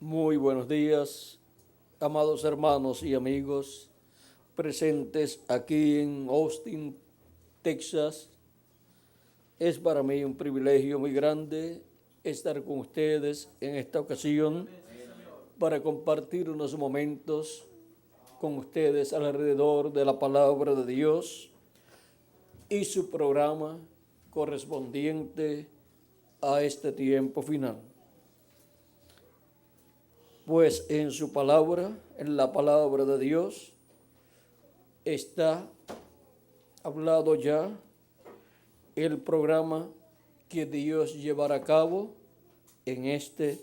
Muy buenos días, amados hermanos y amigos presentes aquí en Austin, Texas. Es para mí un privilegio muy grande estar con ustedes en esta ocasión para compartir unos momentos con ustedes alrededor de la palabra de Dios y su programa correspondiente a este tiempo final. Pues en su palabra, en la palabra de Dios, está hablado ya el programa que Dios llevará a cabo en este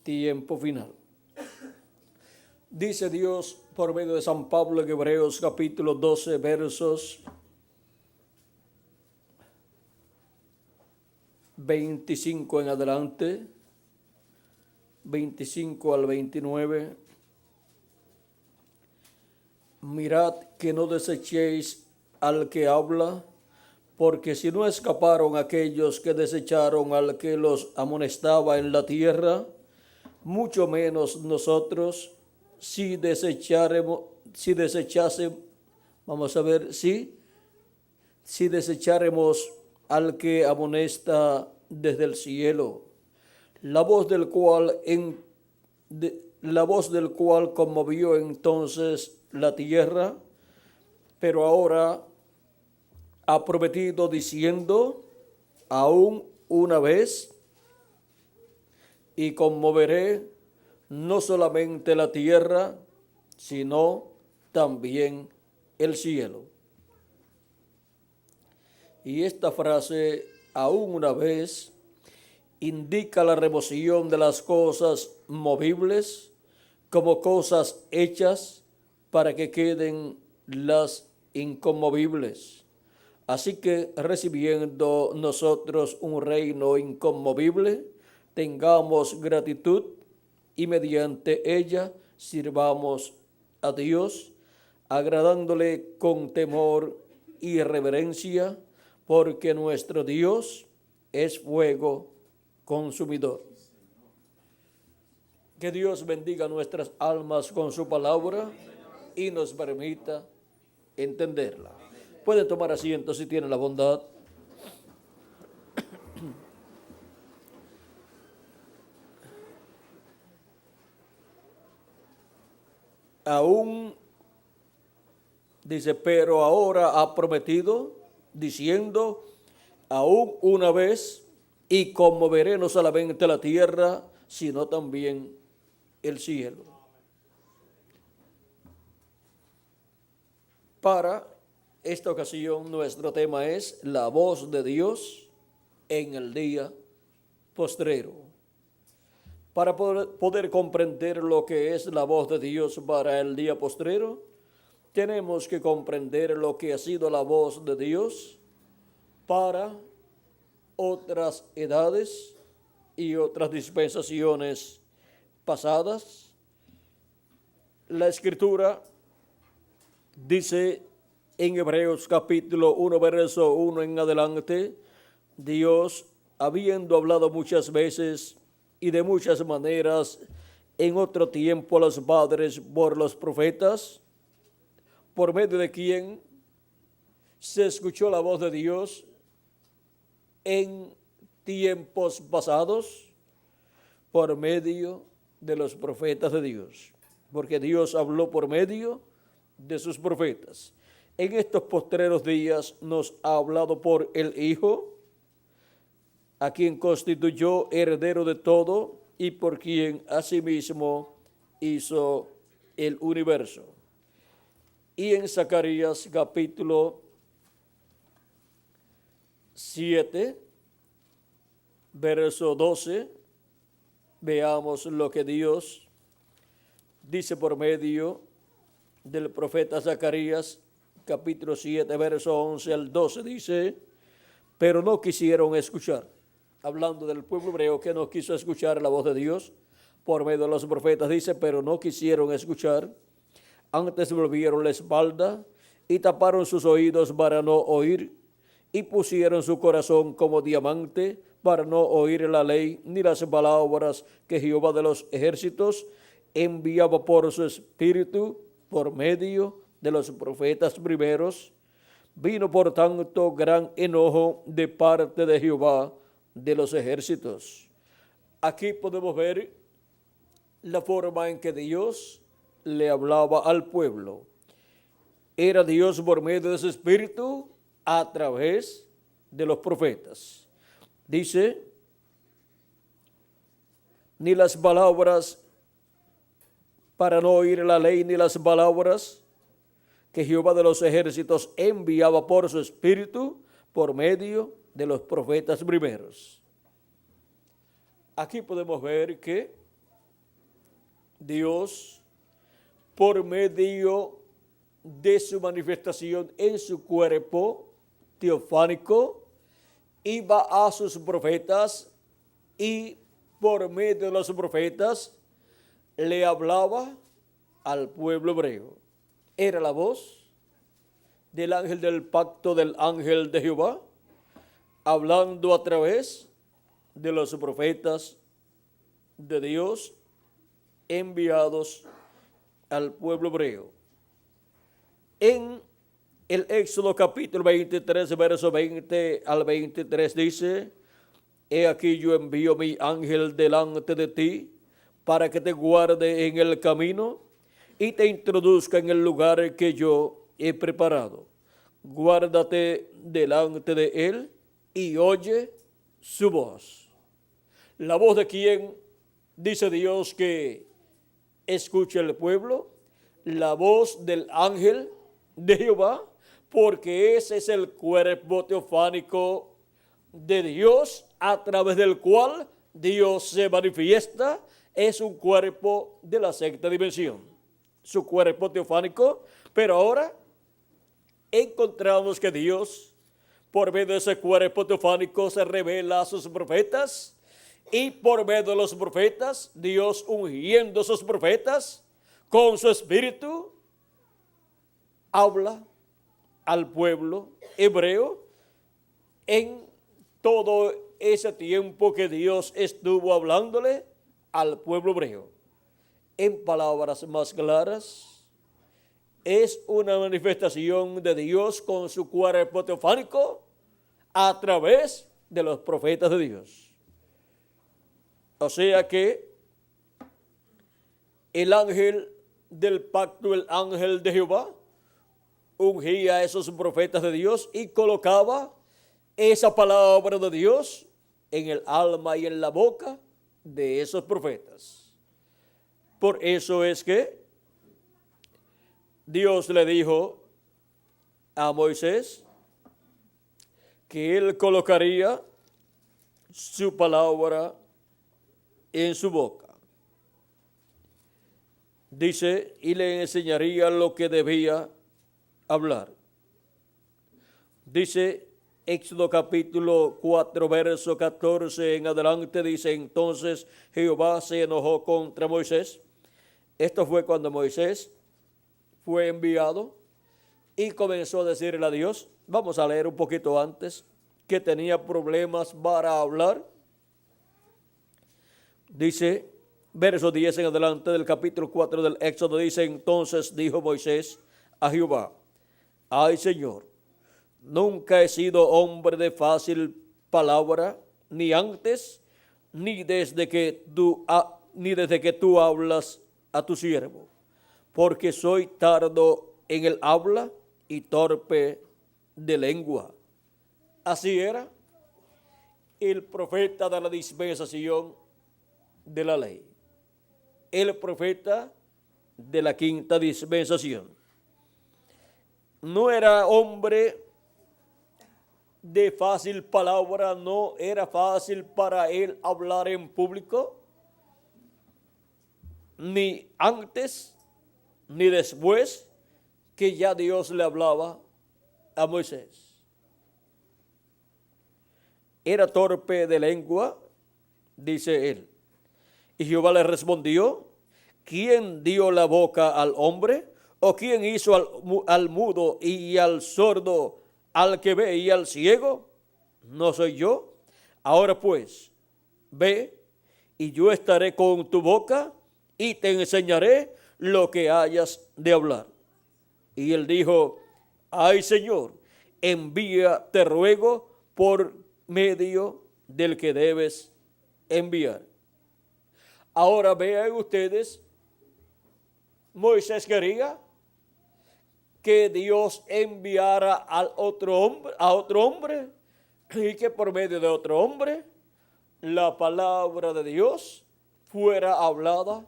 tiempo final. Dice Dios por medio de San Pablo en Hebreos capítulo 12, versos 25 en adelante, 25 al 29. Mirad que no desechéis al que habla, porque si no escaparon aquellos que desecharon al que los amonestaba en la tierra, mucho menos nosotros, si desechásemos, si desecháremos al que amonesta desde el cielo, la voz del cual conmovió entonces la tierra, pero ahora ha prometido diciendo, aún una vez, y conmoveré no solamente la tierra, sino también el cielo. Y esta frase, aún una vez, indica la remoción de las cosas movibles como cosas hechas para que queden las inconmovibles. Así que recibiendo nosotros un reino inconmovible, tengamos gratitud y mediante ella sirvamos a Dios, agradándole con temor y reverencia, porque nuestro Dios es fuego consumidor. Que Dios bendiga nuestras almas con su palabra y nos permita entenderla. Pueden tomar asiento si tienen la bondad. Aún dice, pero ahora ha prometido, diciendo, aún una vez, y conmoveré no solamente la tierra, sino también el cielo. Para esta ocasión, nuestro tema es la voz de Dios en el día postrero. Para poder comprender lo que es la voz de Dios para el día postrero, tenemos que comprender lo que ha sido la voz de Dios para otras edades y otras dispensaciones pasadas. La Escritura dice en Hebreos capítulo 1, verso 1 en adelante, Dios, habiendo hablado muchas veces y de muchas maneras en otro tiempo a los padres por los profetas, por medio de quien se escuchó la voz de Dios en tiempos pasados, por medio de los profetas de Dios, porque Dios habló por medio de sus profetas. En estos postreros días nos ha hablado por el Hijo, a quien constituyó heredero de todo y por quien asimismo hizo el universo. Y en Zacarías capítulo 7, verso 12, veamos lo que Dios dice por medio del profeta Zacarías, capítulo 7, verso 11 al 12, dice, pero no quisieron escuchar, hablando del pueblo hebreo que no quiso escuchar la voz de Dios por medio de los profetas, dice, pero no quisieron escuchar, antes volvieron la espalda y taparon sus oídos para no oír, y pusieron su corazón como diamante para no oír la ley ni las palabras que Jehová de los ejércitos enviaba por su espíritu por medio de los profetas primeros. Vino por tanto gran enojo de parte de Jehová de los ejércitos. Aquí podemos ver la forma en que Dios le hablaba al pueblo. Era Dios por medio de su espíritu a través de los profetas. Dice, ni las palabras para no oír la ley, ni las palabras que Jehová de los ejércitos enviaba por su espíritu por medio de los profetas primeros. Aquí podemos ver que Dios, por medio de su manifestación en su cuerpo teofánico, iba a sus profetas y por medio de los profetas le hablaba al pueblo hebreo. Era la voz del ángel del pacto, del ángel de Jehová, hablando a través de los profetas de Dios enviados al pueblo hebreo. En el Éxodo capítulo 23, verso 20 al 23 dice, he aquí yo envío mi ángel delante de ti para que te guarde en el camino y te introduzca en el lugar que yo he preparado. Guárdate delante de él y oye su voz. ¿La voz de quién dice Dios que escuche el pueblo? La voz del ángel de Jehová, porque ese es el cuerpo teofánico de Dios a través del cual Dios se manifiesta. Es un cuerpo de la sexta dimensión, su cuerpo teofánico, pero ahora encontramos que Dios, por medio de ese cuerpo teofánico, se revela a sus profetas, y por medio de los profetas, Dios ungiendo a sus profetas con su espíritu, habla al pueblo hebreo en todo ese tiempo que Dios estuvo hablándole al pueblo hebreo. En palabras más claras, es una manifestación de Dios con su cuerpo teofánico a través de los profetas de Dios. O sea que el ángel del pacto, el ángel de Jehová, ungía a esos profetas de Dios y colocaba esa palabra de Dios en el alma y en la boca de esos profetas. Por eso es que Dios le dijo a Moisés que él colocaría su palabra en su boca. Dice, y le enseñaría lo que debía hablar. Dice Éxodo capítulo 4, verso 14 en adelante, dice, entonces Jehová se enojó contra Moisés. Esto fue cuando Moisés fue enviado y comenzó a decirle a Dios, vamos a leer un poquito antes, que tenía problemas para hablar. Dice, verso 10 en adelante del capítulo 4 del Éxodo, dice, entonces dijo Moisés a Jehová, ay Señor, nunca he sido hombre de fácil palabra, ni antes, ni desde que tú hablas a tu siervo, porque soy tardo en el habla y torpe de lengua. Así era el profeta de la dispensación de la ley, el profeta de la quinta dispensación. No era hombre de fácil palabra, no era fácil para él hablar en público, ni antes ni después que ya Dios le hablaba a Moisés. Era torpe de lengua, dice él. Y Jehová le respondió, ¿quién dio la boca al hombre? ¿O quién hizo al mudo y al sordo, al que ve y al ciego? ¿No soy yo? Ahora pues, ve, y yo estaré con tu boca y te enseñaré lo que hayas de hablar. Y él dijo, ay Señor, envía, te ruego, por medio del que debes enviar. Ahora vean ustedes, Moisés quería que Dios enviara a otro hombre, y que por medio de otro hombre la palabra de Dios fuera hablada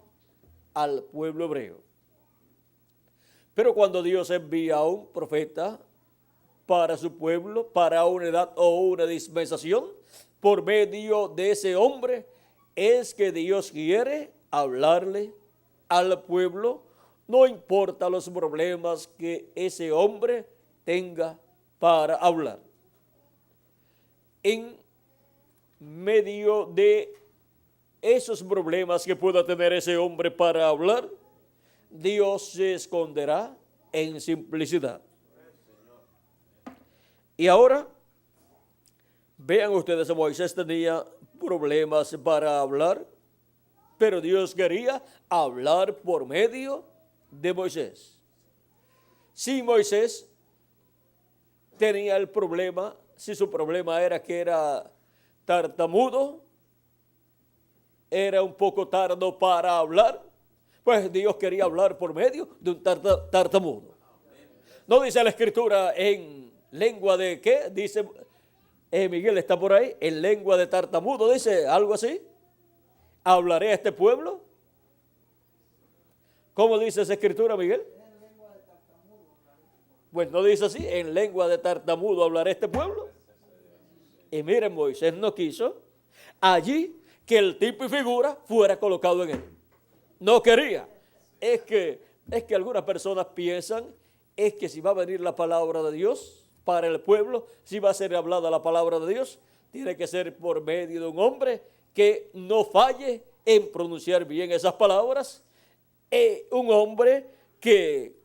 al pueblo hebreo. Pero cuando Dios envía a un profeta para su pueblo, para una edad o una dispensación, por medio de ese hombre, es que Dios quiere hablarle al pueblo, no importa los problemas que ese hombre tenga para hablar. En medio de esos problemas que pueda tener ese hombre para hablar, Dios se esconderá en simplicidad. Y ahora, vean ustedes, Moisés tenía problemas para hablar, pero Dios quería hablar por medio de Moisés. Si Moisés tenía el problema, si su problema era que era tartamudo, era un poco tardo para hablar, pues Dios quería hablar por medio de un tartamudo. ¿No dice la Escritura en lengua de qué? Dice, Miguel está por ahí, en lengua de tartamudo, dice algo así. ¿Hablaré a este pueblo? ¿Cómo dice esa Escritura, Miguel? Pues no dice así, en lengua de tartamudo hablaré a este pueblo. Y miren, Moisés no quiso allí que el tipo y figura fuera colocado en él. No quería. Es que algunas personas piensan es que si va a venir la palabra de Dios para el pueblo, si va a ser hablada la palabra de Dios, tiene que ser por medio de un hombre que no falle en pronunciar bien esas palabras, un hombre que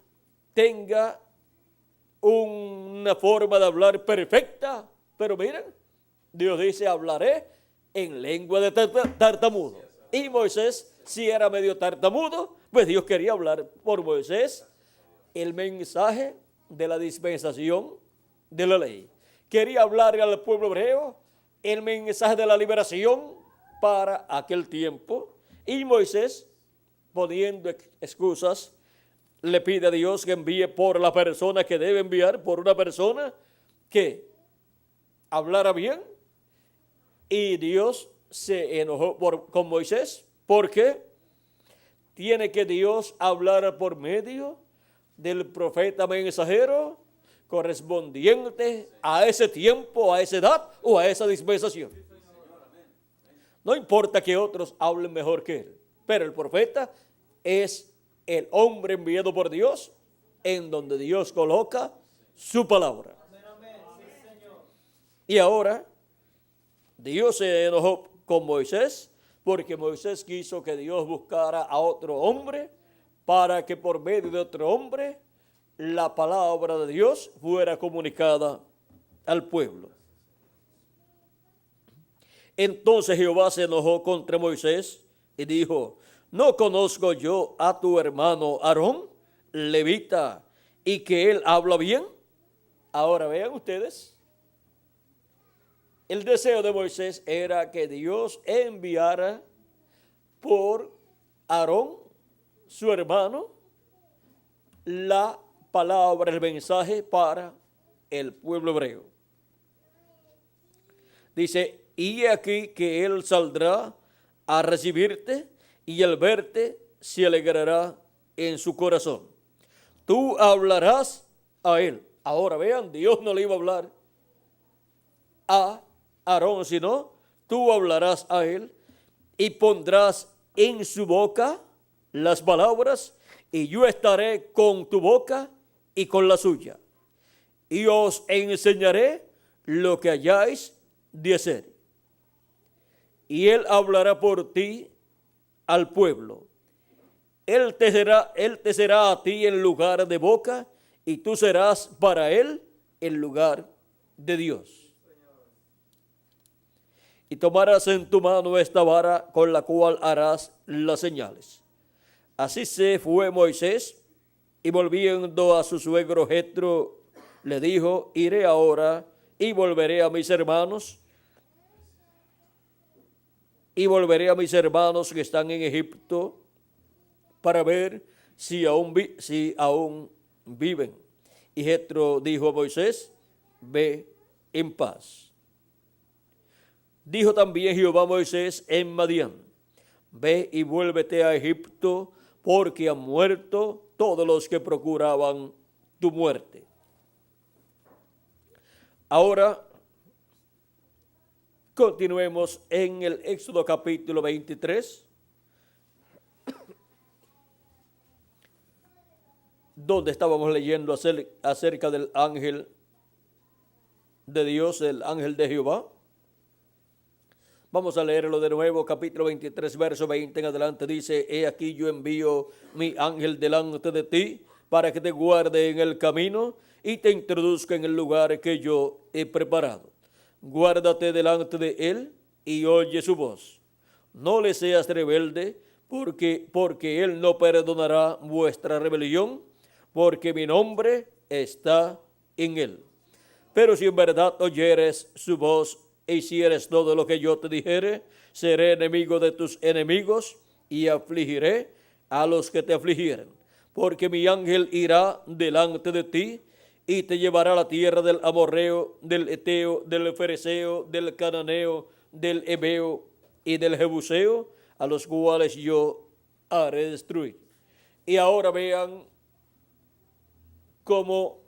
tenga una forma de hablar perfecta. Pero miren, Dios dice, hablaré en lengua de tartamudo. Y Moisés, si era medio tartamudo, pues Dios quería hablar por Moisés el mensaje de la dispensación de la ley. Quería hablar al pueblo hebreo el mensaje de la liberación para aquel tiempo. Y Moisés, poniendo excusas, le pide a Dios que envíe por la persona que debe enviar, por una persona que hablara bien. Y Dios se enojó con Moisés porque tiene que Dios hablar por medio del profeta mensajero correspondiente a ese tiempo, a esa edad o a esa dispensación. No importa que otros hablen mejor que él, pero el profeta es el hombre enviado por Dios en donde Dios coloca su palabra. Y ahora Dios se enojó con Moisés porque Moisés quiso que Dios buscara a otro hombre para que por medio de otro hombre la palabra de Dios fuera comunicada al pueblo. Entonces Jehová se enojó contra Moisés y dijo, ¿no conozco yo a tu hermano Aarón, levita, y que él habla bien? Ahora vean ustedes, el deseo de Moisés era que Dios enviara por Aarón, su hermano, la palabra, el mensaje para el pueblo hebreo. Dice, y aquí que él saldrá a recibirte y al verte se alegrará en su corazón. Tú hablarás a él. Ahora vean, Dios no le iba a hablar a Aarón, sino tú hablarás a él y pondrás en su boca las palabras y yo estaré con tu boca y con la suya. Y os enseñaré lo que hayáis de hacer. Y él hablará por ti al pueblo. Él te será a ti en lugar de boca y tú serás para él en lugar de Dios. y tomarás en tu mano esta vara con la cual harás las señales. Así se fue Moisés, y volviendo a su suegro Jetro, le dijo: iré ahora y volveré a mis hermanos, que están en Egipto, para ver si aún viven. Y Jetro dijo a Moisés: ve en paz. Dijo también Jehová a Moisés en Madián: ve y vuélvete a Egipto, porque han muerto todos los que procuraban tu muerte. Ahora continuemos en el Éxodo capítulo 23, donde estábamos leyendo acerca del ángel de Dios, el ángel de Jehová. Vamos a leerlo de nuevo, capítulo 23, verso 20 en adelante. Dice: he aquí yo envío mi ángel delante de ti, para que te guarde en el camino y te introduzca en el lugar que yo he preparado. Guárdate delante de él y oye su voz. No le seas rebelde, porque él no perdonará vuestra rebelión, porque mi nombre está en él. Pero si en verdad oyeres su voz e hicieres todo lo que yo te dijere, seré enemigo de tus enemigos y afligiré a los que te afligieren. Porque mi ángel irá delante de ti y te llevará a la tierra del amorreo, del eteo, del fereceo, del cananeo, del heveo y del jebuseo, a los cuales yo haré destruir. Y ahora vean cómo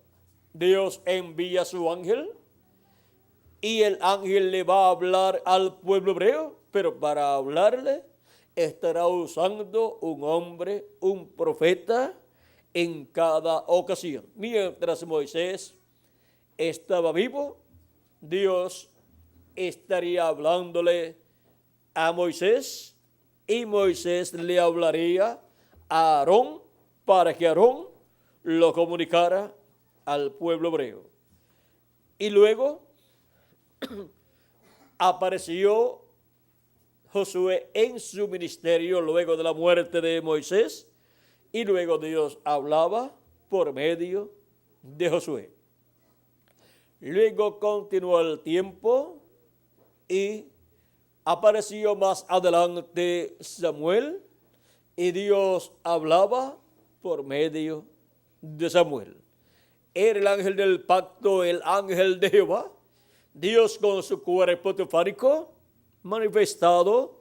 Dios envía a su ángel, y el ángel le va a hablar al pueblo hebreo, pero para hablarle estará usando un hombre, un profeta, en cada ocasión. Mientras Moisés estaba vivo, Dios estaría hablándole a Moisés, y Moisés le hablaría a Aarón, para que Aarón lo comunicara al pueblo hebreo. Y luego apareció Josué en su ministerio luego de la muerte de Moisés, y luego Dios hablaba por medio de Josué. Luego continuó el tiempo y apareció más adelante Samuel, y Dios hablaba por medio de Samuel. Era el ángel del pacto, el ángel de Jehová, Dios con su cuerpo teofánico manifestado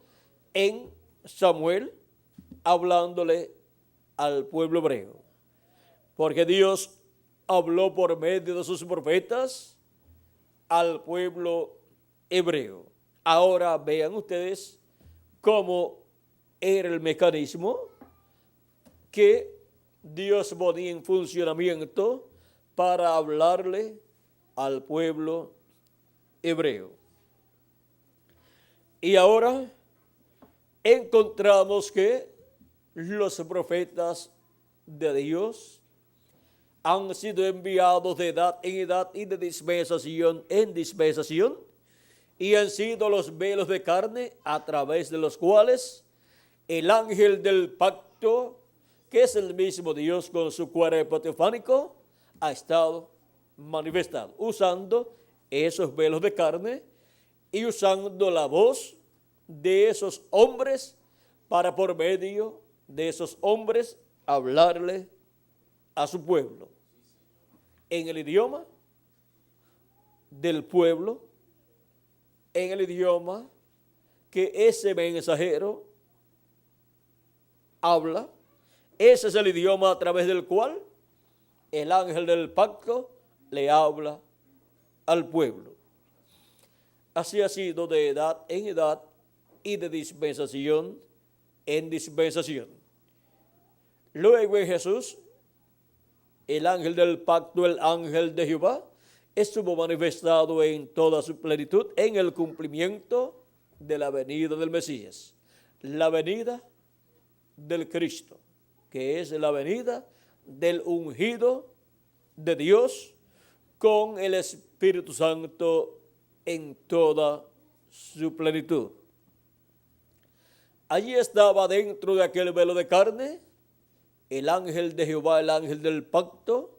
en Samuel, hablándole al pueblo hebreo. Porque Dios habló por medio de sus profetas al pueblo hebreo. Ahora vean ustedes cómo era el mecanismo que Dios ponía en funcionamiento para hablarle al pueblo hebreo. Y ahora encontramos que los profetas de Dios han sido enviados de edad en edad y de dispensación en dispensación, y han sido los velos de carne a través de los cuales el ángel del pacto, que es el mismo Dios con su cuerpo teofánico, ha estado manifestado, usando esos velos de carne y usando la voz de esos hombres para, por medio de esos hombres, hablarle a su pueblo en el idioma del pueblo, en el idioma que ese mensajero habla. Ese es el idioma a través del cual el ángel del pacto le habla al pueblo. Así ha sido de edad en edad y de dispensación en dispensación. Luego en Jesús, el ángel del pacto, el ángel de Jehová, estuvo manifestado en toda su plenitud en el cumplimiento de la venida del Mesías, la venida del Cristo, que es la venida del ungido de Dios con el Espíritu Santo en toda su plenitud. Allí estaba dentro de aquel velo de carne el ángel de Jehová, el ángel del pacto,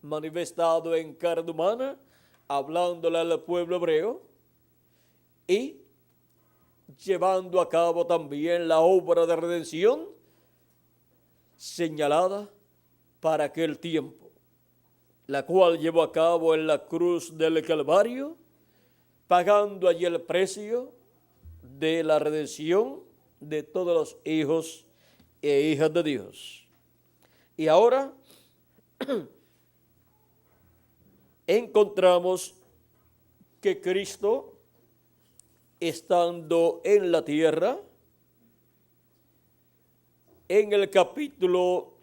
manifestado en carne humana, hablándole al pueblo hebreo y llevando a cabo también la obra de redención señalada para aquel tiempo, la cual llevó a cabo en la cruz del Calvario, pagando allí el precio de la redención de todos los hijos e hijas de Dios. Y ahora encontramos que Cristo, estando en la tierra, en el capítulo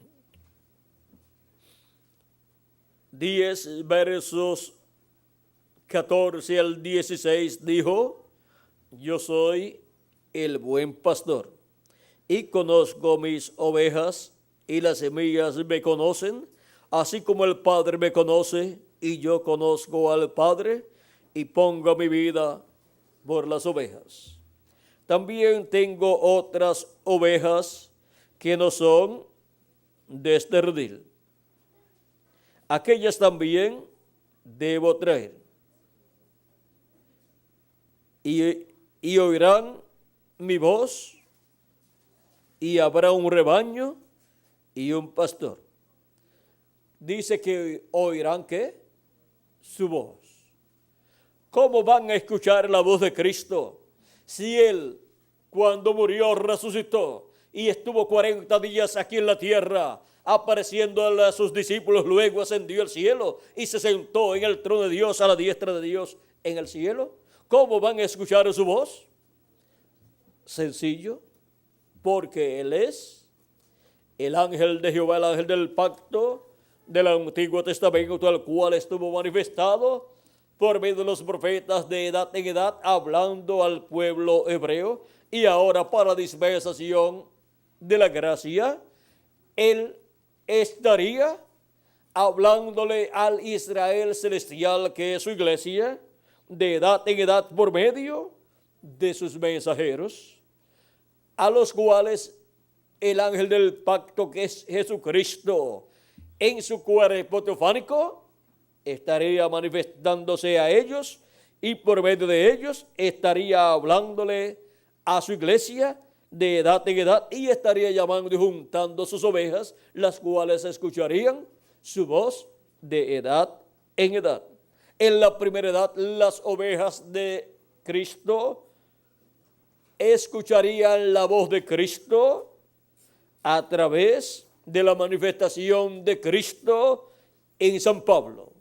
10, versos 14 al 16, dijo: yo soy el buen pastor y conozco mis ovejas, y las mías me conocen, así como el Padre me conoce, y yo conozco al Padre, y pongo mi vida por las ovejas. También tengo otras ovejas que no son de este redil. Aquellas también debo traer. Y oirán mi voz, y habrá un rebaño y un pastor. Dice que oirán, ¿qué? Su voz. ¿Cómo van a escuchar la voz de Cristo si Él, cuando murió, resucitó y estuvo 40 días aquí en la tierra, apareciendo a sus discípulos, luego ascendió al cielo y se sentó en el trono de Dios, a la diestra de Dios en el cielo? ¿Cómo van a escuchar su voz? Sencillo, porque Él es el ángel de Jehová, el ángel del pacto del Antiguo Testamento, al cual estuvo manifestado por medio de los profetas de edad en edad, hablando al pueblo hebreo. Y ahora, para la dispensación de la gracia, Él estaría hablándole al Israel celestial, que es su iglesia, de edad en edad, por medio de sus mensajeros, a los cuales el ángel del pacto, que es Jesucristo, en su cuerpo teofánico, estaría manifestándose a ellos, y por medio de ellos estaría hablándole a su iglesia de edad en edad, y estaría llamando y juntando sus ovejas, las cuales escucharían su voz de edad en edad. En la primera edad, las ovejas de Cristo escucharían la voz de Cristo a través de la manifestación de Cristo en San Pablo,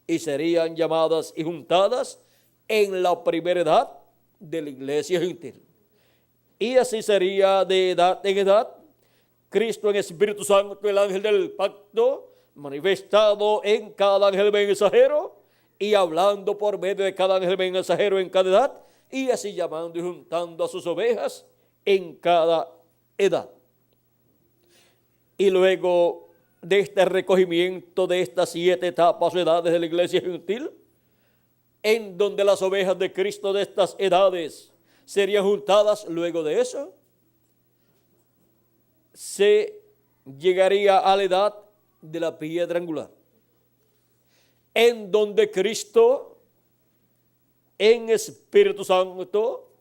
y serían llamadas y juntadas en la primera edad de la iglesia gentil. Y así sería de edad en edad, Cristo en Espíritu Santo, el ángel del pacto, manifestado en cada ángel mensajero y hablando por medio de cada ángel mensajero en cada edad, y así llamando y juntando a sus ovejas en cada edad. Y luego de este recogimiento de estas 7 etapas o edades de la iglesia gentil, en donde las ovejas de Cristo de estas edades serían juntadas, luego de eso se llegaría a la edad de la piedra angular, en donde Cristo en Espíritu Santo,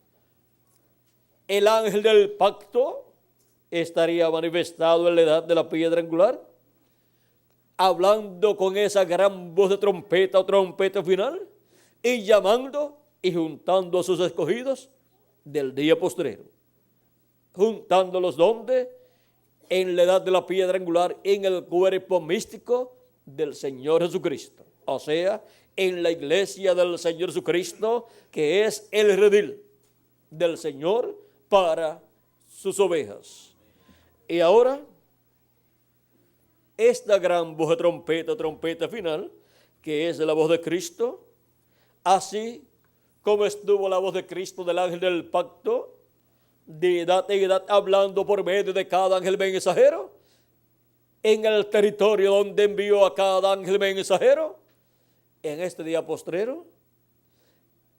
el ángel del pacto, estaría manifestado en la edad de la piedra angular, hablando con esa gran voz de trompeta o trompeta final, y llamando y juntando a sus escogidos del día postrero, juntándolos donde, en la edad de la piedra angular, en el cuerpo místico del Señor Jesucristo, o sea, en la iglesia del Señor Jesucristo, que es el redil del Señor para sus ovejas. Y ahora, esta gran voz de trompeta final, que es la voz de Cristo, así como estuvo la voz de Cristo del ángel del pacto, de edad en edad, hablando por medio de cada ángel mensajero, en el territorio donde envió a cada ángel mensajero, en este día postrero,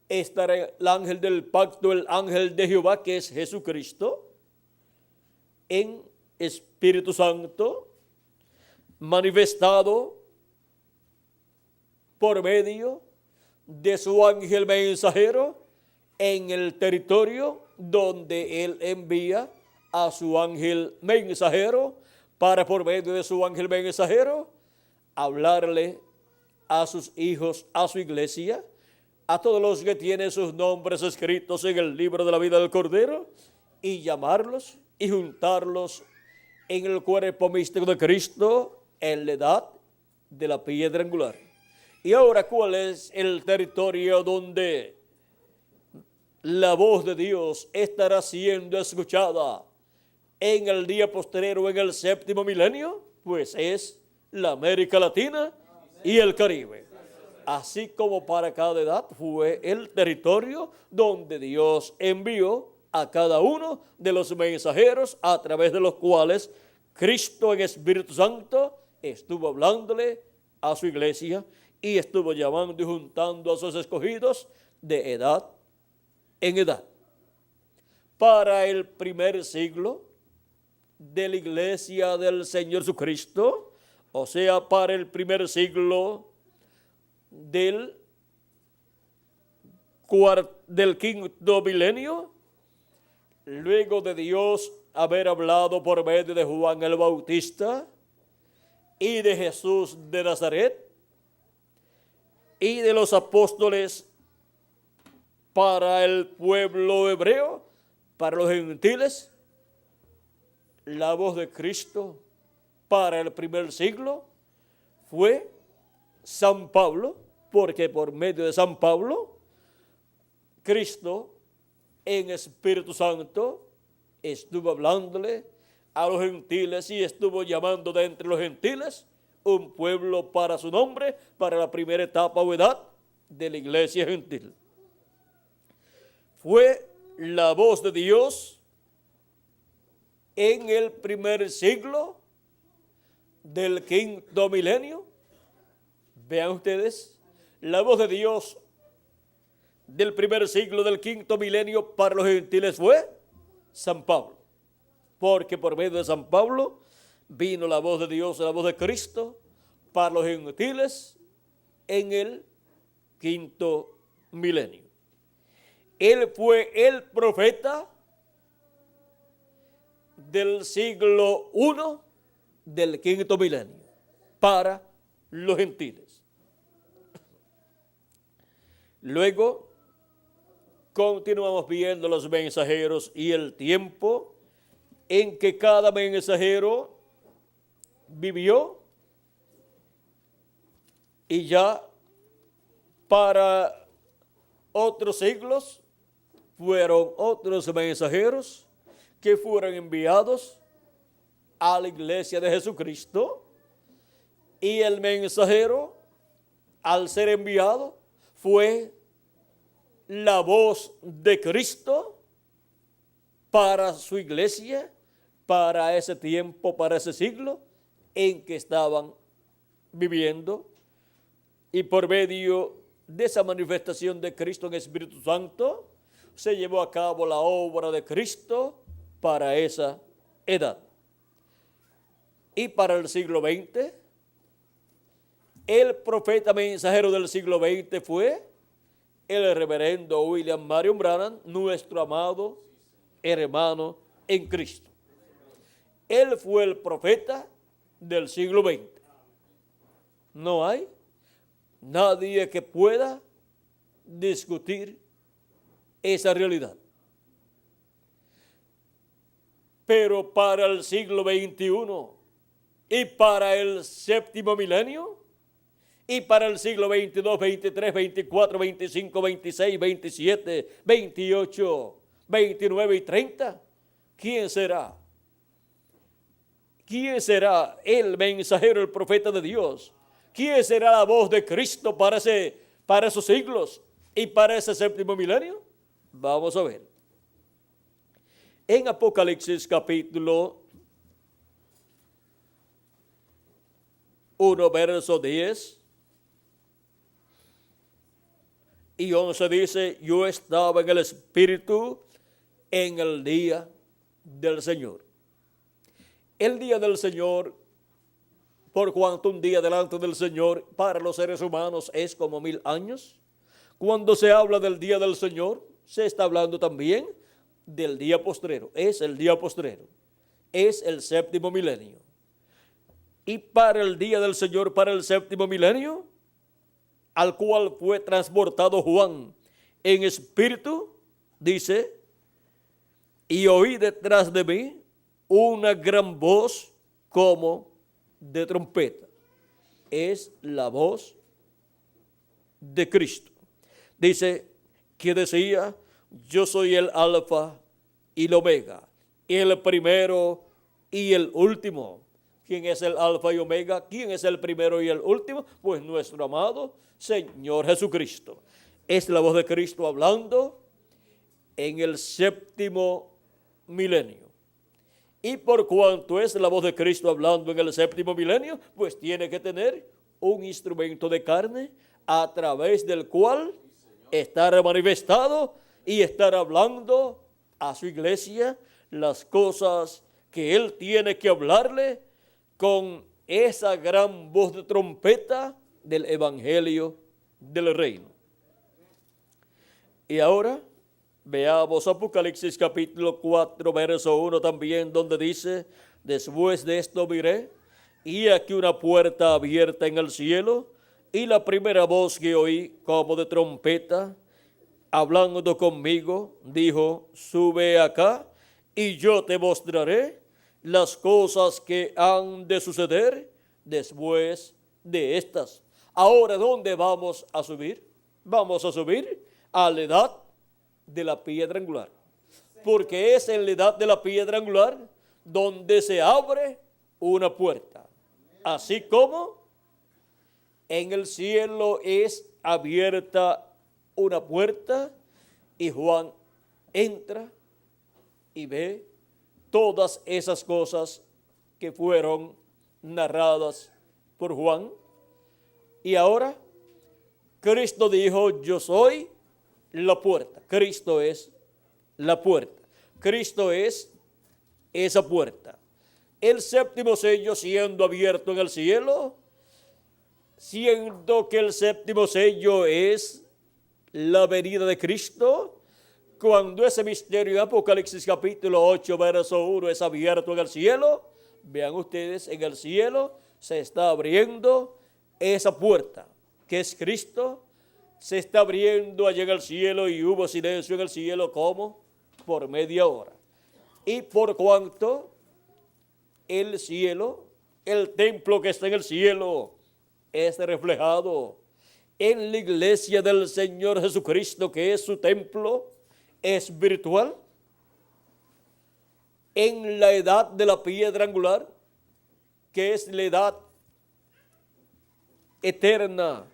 estará el ángel del pacto, el ángel de Jehová, que es Jesucristo, en Espíritu Santo, manifestado por medio de su ángel mensajero en el territorio donde él envía a su ángel mensajero para, por medio de su ángel mensajero, hablarle a sus hijos, a su iglesia, a todos los que tienen sus nombres escritos en el libro de la vida del Cordero, y llamarlos y juntarlos en el cuerpo místico de Cristo en la edad de la piedra angular. Y ahora, ¿cuál es el territorio donde la voz de Dios estará siendo escuchada en el día postrero, en el séptimo milenio? Pues es la América Latina y el Caribe. Así como para cada edad fue el territorio donde Dios envió a cada uno de los mensajeros, a través de los cuales Cristo en Espíritu Santo estuvo hablándole a su iglesia y estuvo llamando y juntando a sus escogidos de edad en edad. Para el primer siglo de la iglesia del Señor Jesucristo, o sea, para el primer siglo del quinto milenio, luego de Dios haber hablado por medio de Juan el Bautista y de Jesús de Nazaret y de los apóstoles para el pueblo hebreo, para los gentiles, la voz de Cristo para el primer siglo fue San Pablo, porque por medio de San Pablo, Cristo en Espíritu Santo estuvo hablándole a los gentiles y estuvo llamando de entre los gentiles un pueblo para su nombre, para la primera etapa o edad de la iglesia gentil. Fue la voz de Dios en el primer siglo del quinto milenio. Vean ustedes, la voz de Dios del primer siglo del quinto milenio para los gentiles fue San Pablo, porque por medio de San Pablo vino la voz de Dios, la voz de Cristo para los gentiles en el quinto milenio. Él fue el profeta del siglo I del quinto milenio para los gentiles. Luego continuamos viendo los mensajeros y el tiempo en que cada mensajero vivió, y ya para otros siglos fueron otros mensajeros que fueron enviados a la iglesia de Jesucristo, y el mensajero, al ser enviado, fue la voz de Cristo para su iglesia, para ese tiempo, para ese siglo en que estaban viviendo, y por medio de esa manifestación de Cristo en Espíritu Santo se llevó a cabo la obra de Cristo para esa edad. Y para el siglo XX, el profeta mensajero del siglo XX fue el reverendo William Marion Branham, nuestro amado hermano en Cristo. Él fue el profeta del siglo XX. No hay nadie que pueda discutir esa realidad. Pero para el siglo XXI y para el séptimo milenio y para el siglo XXII, XXIII, XXIV, XXV, XXVI, XXVII, XXVIII, XXIX y XXX, ¿quién será? ¿Quién será el mensajero, el profeta de Dios? ¿Quién será la voz de Cristo para esos siglos y para ese séptimo milenio? Vamos a ver. En Apocalipsis capítulo 1, verso 10, y 11 dice, yo estaba en el Espíritu en el día del Señor. El día del Señor, por cuanto un día delante del Señor para los seres humanos es como 1000 años, cuando se habla del día del Señor, se está hablando también del día postrero. Es el día postrero. Es el séptimo milenio. Y para el día del Señor, para el séptimo milenio, al cual fue transportado Juan en espíritu, dice, y oí detrás de mí una gran voz como de trompeta. Es la voz de Cristo. Dice que decía, yo soy el alfa y el omega, el primero y el último. ¿Quién es el alfa y omega? ¿Quién es el primero y el último? Pues nuestro amado Señor Jesucristo. Es la voz de Cristo hablando en el séptimo milenio. Y por cuanto es la voz de Cristo hablando en el séptimo milenio, pues tiene que tener un instrumento de carne a través del cual estar manifestado y estar hablando a su iglesia las cosas que él tiene que hablarle con esa gran voz de trompeta del evangelio del reino. Y ahora veamos Apocalipsis capítulo 4, verso 1 también, donde dice, después de esto miré, y aquí una puerta abierta en el cielo, y la primera voz que oí como de trompeta, hablando conmigo, dijo, sube acá, y yo te mostraré las cosas que han de suceder después de estas. Ahora, ¿dónde vamos a subir? Vamos a subir a la edad de la piedra angular, porque es en la edad de la piedra angular donde se abre una puerta, así como en el cielo es abierta una puerta y Juan entra y ve todas esas cosas que fueron narradas por Juan. Y ahora Cristo dijo, yo soy la puerta. Cristo es la puerta. Cristo es esa puerta. El séptimo sello siendo abierto en el cielo, siendo que el séptimo sello es la venida de Cristo, cuando ese misterio en Apocalipsis capítulo 8, verso 1 es abierto en el cielo, vean ustedes, en el cielo se está abriendo esa puerta, que es Cristo, se está abriendo allá en el cielo y hubo silencio en el cielo como por media hora. Y por cuanto el cielo, el templo que está en el cielo, es reflejado en la iglesia del Señor Jesucristo, que es su templo espiritual, en la edad de la piedra angular, que es la edad eterna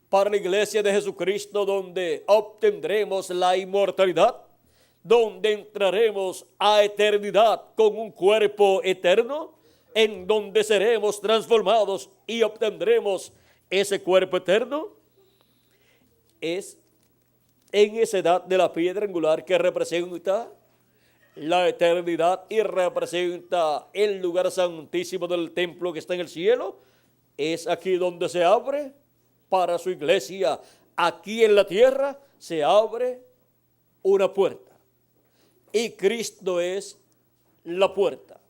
para la iglesia de Jesucristo, donde obtendremos la inmortalidad, donde entraremos a eternidad con un cuerpo eterno, en donde seremos transformados y obtendremos ese cuerpo eterno. Es en esa edad de la piedra angular que representa la eternidad y representa el lugar santísimo del templo que está en el cielo. Es aquí donde se abre para su iglesia. Aquí en la tierra se abre una puerta. Y Cristo es la puerta.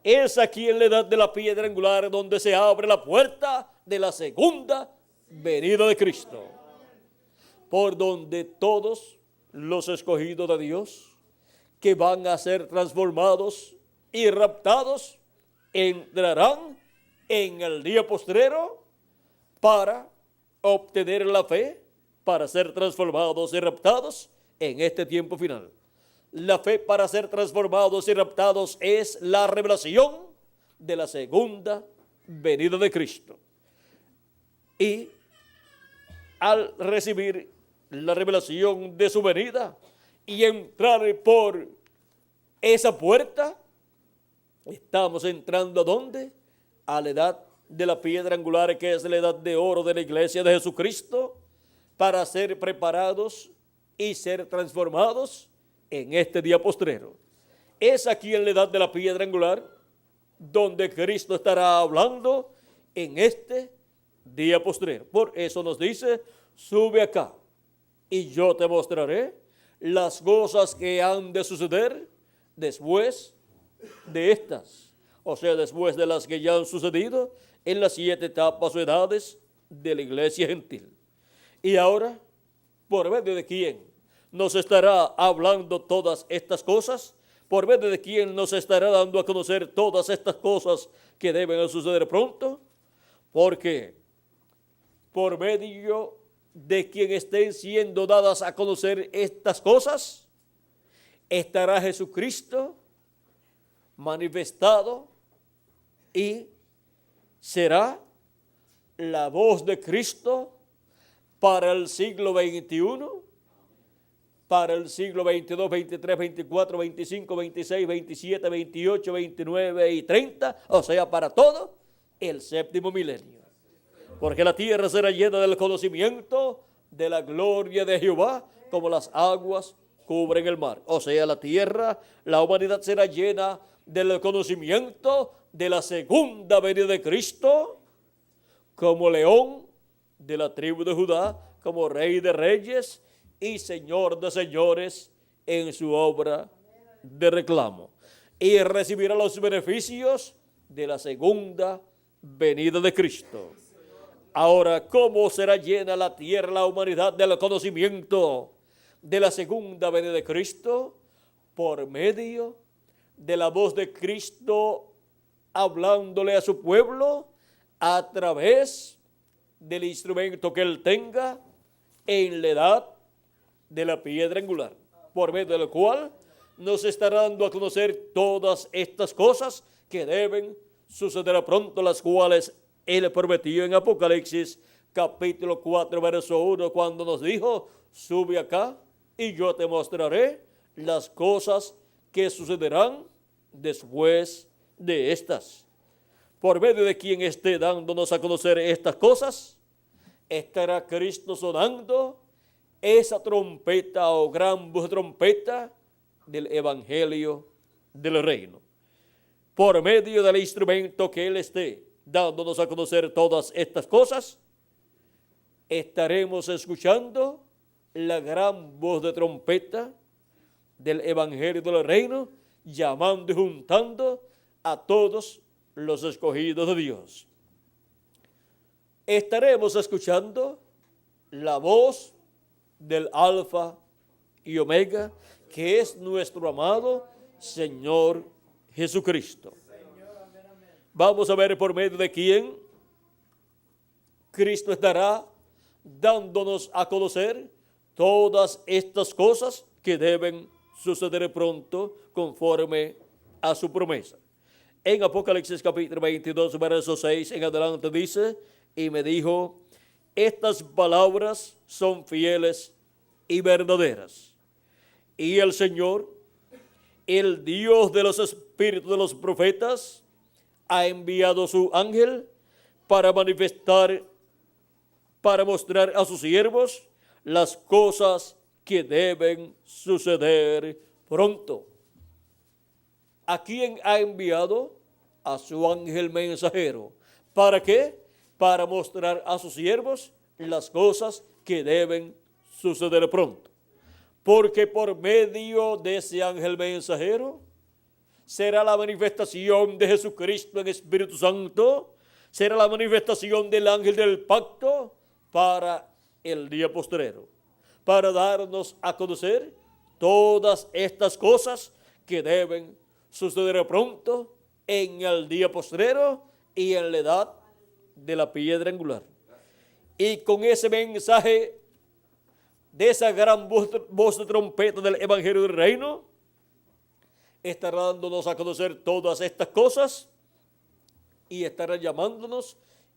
Es aquí en la edad de la piedra angular donde se abre la puerta de la segunda venida de Cristo, por donde todos los escogidos de Dios que van a ser transformados y raptados entrarán en el día postrero para obtener la fe, para ser transformados y raptados en este tiempo final. La fe para ser transformados y raptados es la revelación de la segunda venida de Cristo. Y al recibir la revelación de su venida y entrar por esa puerta, estamos entrando ¿a dónde? A la edad de la piedra angular, que es la edad de oro de la iglesia de Jesucristo, para ser preparados y ser transformados en este día postrero. Es aquí en la edad de la piedra angular donde Cristo estará hablando en este día postrero. Por eso nos dice, sube acá y yo te mostraré las cosas que han de suceder después de estas. O sea, después de las que ya han sucedido en las 7 etapas o edades de la iglesia gentil. Y ahora, ¿por medio de quién nos estará hablando todas estas cosas? ¿Por medio de quién nos estará dando a conocer todas estas cosas que deben suceder pronto? Porque por medio de quien estén siendo dadas a conocer estas cosas, estará Jesucristo manifestado y será la voz de Cristo para el siglo XXI, para el siglo 22, 23, 24, 25, 26, 27, 28, 29 y 30, o sea, para todo el séptimo milenio. Porque la tierra será llena del conocimiento de la gloria de Jehová, como las aguas cubren el mar. O sea, la tierra, la humanidad será llena del conocimiento de la segunda venida de Cristo, como león de la tribu de Judá, como rey de reyes y señor de señores en su obra de reclamo. Y recibirá los beneficios de la segunda venida de Cristo. Ahora, ¿cómo será llena la tierra, la humanidad, del conocimiento de la segunda venida de Cristo? Por medio de la voz de Cristo hablándole a su pueblo a través del instrumento que él tenga en la edad de la piedra angular, por medio del cual nos estará dando a conocer todas estas cosas que deben suceder pronto, las cuales él prometió en Apocalipsis capítulo 4 verso 1, cuando nos dijo, sube acá y yo te mostraré las cosas que sucederán después de estas. Por medio de quien esté dándonos a conocer estas cosas, estará Cristo sonando esa trompeta o gran voz de trompeta del evangelio del reino. Por medio del instrumento que él esté dándonos a conocer todas estas cosas, estaremos escuchando la gran voz de trompeta del evangelio del reino, llamando y juntando a todos los escogidos de Dios. Estaremos escuchando la voz del Alfa y Omega, que es nuestro amado Señor Jesucristo. Vamos a ver por medio de quién Cristo estará dándonos a conocer todas estas cosas que deben suceder pronto conforme a su promesa. En Apocalipsis capítulo 22, verso 6 en adelante dice, y me dijo, estas palabras son fieles y verdaderas. Y el Señor, el Dios de los espíritus de los profetas, ha enviado su ángel para manifestar, para mostrar a sus siervos las cosas que deben suceder pronto. ¿A quién ha enviado? A su ángel mensajero. ¿Para qué? Para mostrar a sus siervos las cosas que deben suceder pronto. Porque por medio de ese ángel mensajero será la manifestación de Jesucristo en Espíritu Santo, será la manifestación del ángel del pacto para el día postrero, para darnos a conocer todas estas cosas que deben suceder pronto en el día postrero y en la edad de la piedra angular. Y con ese mensaje de esa gran voz de trompeta del evangelio del reino, estará dándonos a conocer todas estas cosas y estará llamándonos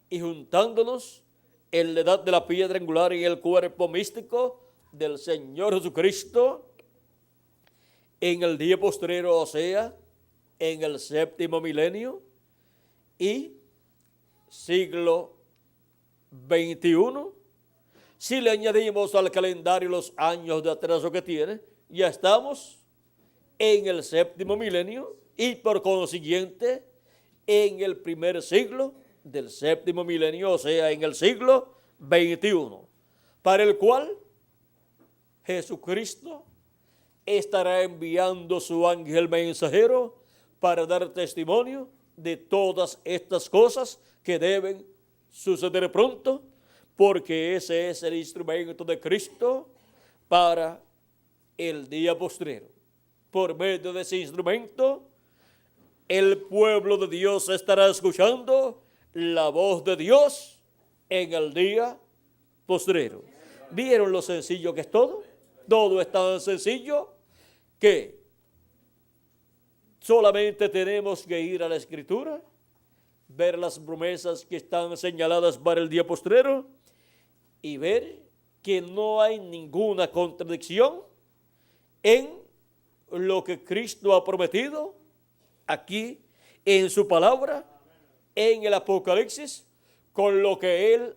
y juntándonos en la edad de la piedra angular y el cuerpo místico del Señor Jesucristo en el día postrero, o sea, en el séptimo milenio y siglo XXI, Si le añadimos al calendario los años de atraso que tiene, ya estamos en el séptimo milenio y por consiguiente en el primer siglo del séptimo milenio, o sea, en el siglo XXI, para el cual Jesucristo estará enviando su ángel mensajero para dar testimonio de todas estas cosas que deben suceder pronto, porque ese es el instrumento de Cristo para el día postrero. Por medio de ese instrumento, el pueblo de Dios estará escuchando la voz de Dios en el día postrero. ¿Vieron lo sencillo que es todo? Todo es tan sencillo que solamente tenemos que ir a la Escritura, ver las promesas que están señaladas para el día postrero y ver que no hay ninguna contradicción en lo que Cristo ha prometido aquí en su palabra, en el Apocalipsis, con lo que Él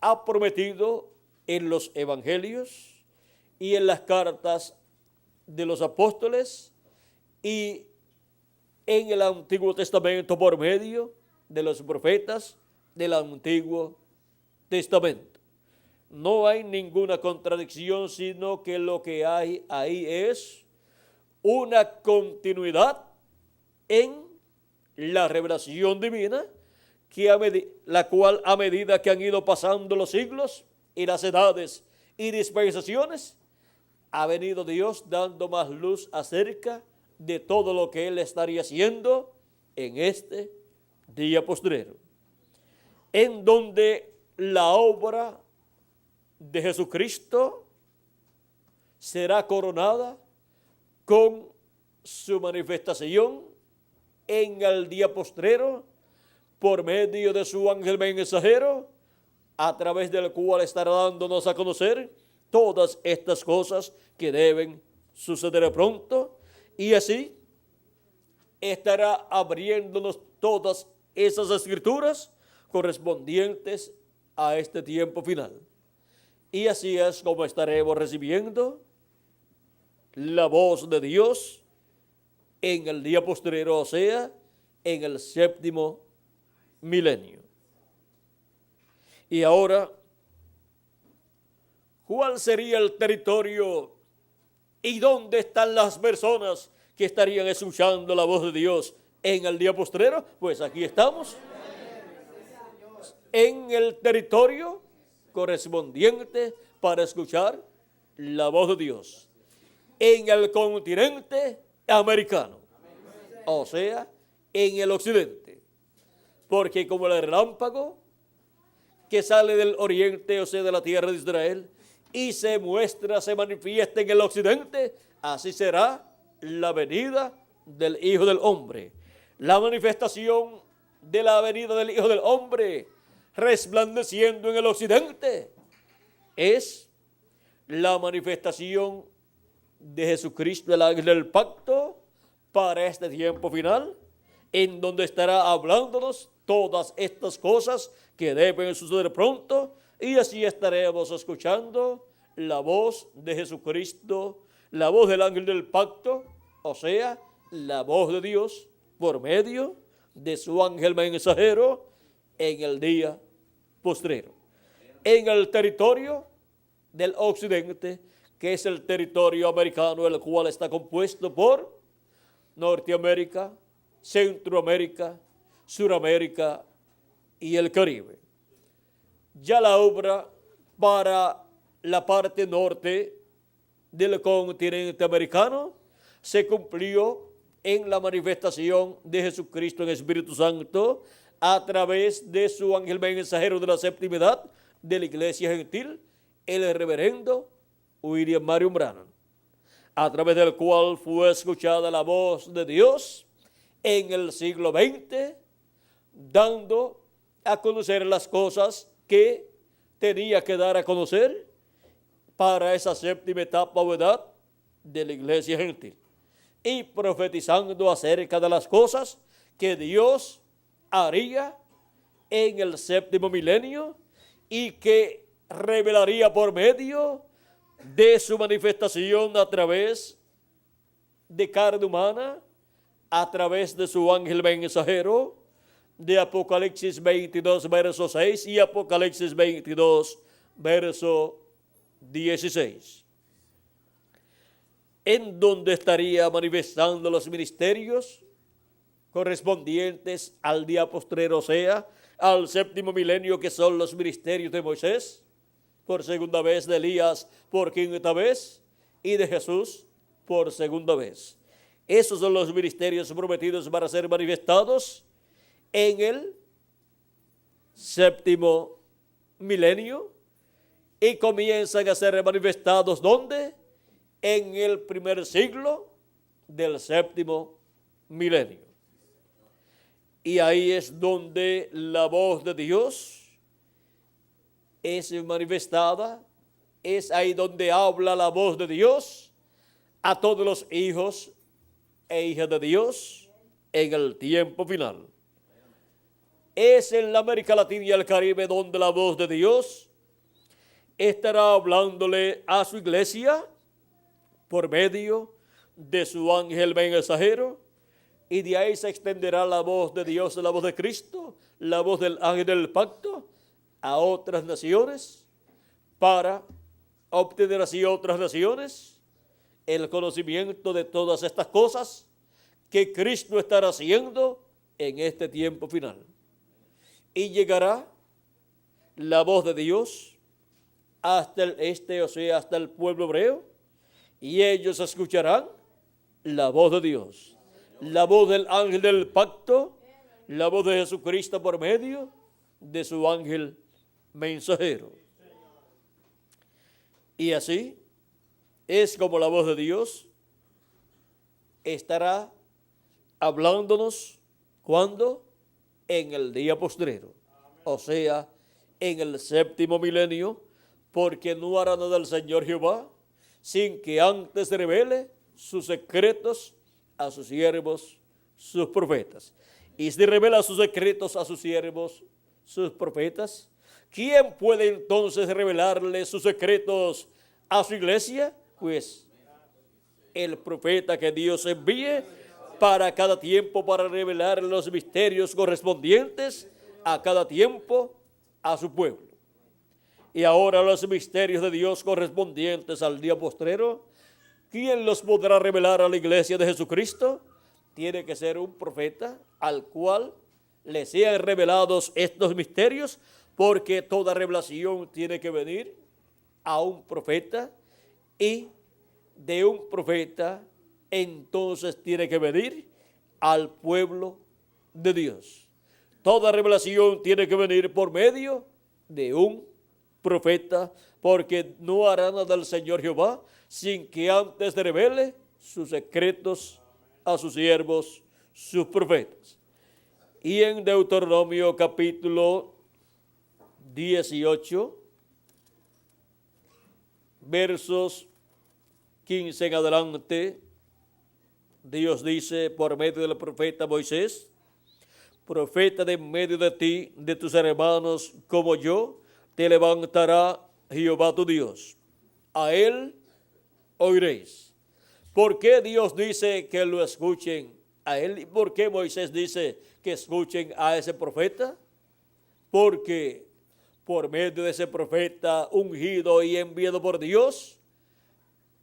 ha prometido en los evangelios y en las cartas de los apóstoles y en el Antiguo Testamento por medio de los profetas del Antiguo Testamento. No hay ninguna contradicción, sino que lo que hay ahí es una continuidad en la revelación divina, la cual a medida que han ido pasando los siglos y las edades y dispensaciones, ha venido Dios dando más luz acerca de todo lo que Él estaría haciendo en este día postrero, en donde la obra de Jesucristo será coronada con su manifestación en el día postrero por medio de su ángel mensajero, a través del cual estará dándonos a conocer todas estas cosas que deben suceder pronto, y así estará abriéndonos todas esas escrituras correspondientes a este tiempo final. Y así es como estaremos recibiendo la voz de Dios en el día postrero, o sea, en el séptimo milenio. Y ahora, ¿cuál sería el territorio y dónde están las personas que estarían escuchando la voz de Dios en el día postrero? Pues aquí estamos, en el territorio correspondiente para escuchar la voz de Dios, en el continente americano, o sea, en el occidente, porque como el relámpago que sale del oriente, o sea, de la tierra de Israel, y se manifiesta en el occidente, así será la venida del Hijo del Hombre. La manifestación de la venida del Hijo del Hombre resplandeciendo en el occidente es la manifestación de Jesucristo, el ángel del pacto, para este tiempo final, en donde estará hablándonos todas estas cosas que deben suceder pronto, y así estaremos escuchando la voz de Jesucristo, la voz del ángel del pacto, o sea, la voz de Dios por medio de su ángel mensajero en el día postrero. En el territorio del occidente, que es el territorio americano, el cual está compuesto por Norteamérica, Centroamérica, Suramérica y el Caribe. Ya la obra para la parte norte del continente americano se cumplió en la manifestación de Jesucristo en Espíritu Santo a través de su ángel mensajero de la séptima edad de la iglesia gentil, el reverendo William Marion Branham, a través del cual fue escuchada la voz de Dios en el siglo XX, dando a conocer las cosas que tenía que dar a conocer para esa séptima etapa o edad de la iglesia gentil, y profetizando acerca de las cosas que Dios haría en el séptimo milenio y que revelaría por medio de su manifestación a través de carne humana, a través de su ángel mensajero, de Apocalipsis 22, verso 6 y Apocalipsis 22, verso 16. En donde estaría manifestando los ministerios correspondientes al día postrero, o sea, al séptimo milenio, que son los ministerios de Moisés, por segunda vez, de Elías por quinta vez y de Jesús por segunda vez. Esos son los ministerios prometidos para ser manifestados en el séptimo milenio y comienzan a ser manifestados ¿dónde? En el primer siglo del séptimo milenio. Y ahí es donde la voz de Dios es manifestada, es ahí donde habla la voz de Dios a todos los hijos e hijas de Dios en el tiempo final. Es en la América Latina y el Caribe donde la voz de Dios estará hablándole a su iglesia por medio de su ángel mensajero, y de ahí se extenderá la voz de Dios, la voz de Cristo, la voz del ángel del pacto a otras naciones, para obtener así otras naciones el conocimiento de todas estas cosas que Cristo estará haciendo en este tiempo final. Y llegará la voz de Dios hasta el este, o sea, hasta el pueblo hebreo, y ellos escucharán la voz de Dios, la voz del ángel del pacto, la voz de Jesucristo por medio de su ángel mensajero. Y así es como la voz de Dios estará hablándonos cuando en el día postrero, o sea, en el séptimo milenio, porque no hará nada el Señor Jehová sin que antes revele sus secretos a sus siervos, sus profetas. Y si revela sus secretos a sus siervos, sus profetas, ¿quién puede entonces revelarle sus secretos a su iglesia? Pues el profeta que Dios envíe para cada tiempo, para revelar los misterios correspondientes a cada tiempo a su pueblo. Y ahora los misterios de Dios correspondientes al día postrero, ¿quién los podrá revelar a la iglesia de Jesucristo? Tiene que ser un profeta al cual le sean revelados estos misterios, porque toda revelación tiene que venir a un profeta, y de un profeta entonces tiene que venir al pueblo de Dios. Toda revelación tiene que venir por medio de un profeta, porque no hará nada el Señor Jehová sin que antes revele sus secretos a sus siervos, sus profetas. Y en Deuteronomio capítulo 18, versos 15 en adelante, Dios dice por medio del profeta Moisés: profeta de en medio de ti, de tus hermanos como yo, te levantará Jehová tu Dios. A él oiréis. ¿Por qué Dios dice que lo escuchen a él? ¿Y por qué Moisés dice que escuchen a ese profeta? Porque por medio de ese profeta ungido y enviado por Dios,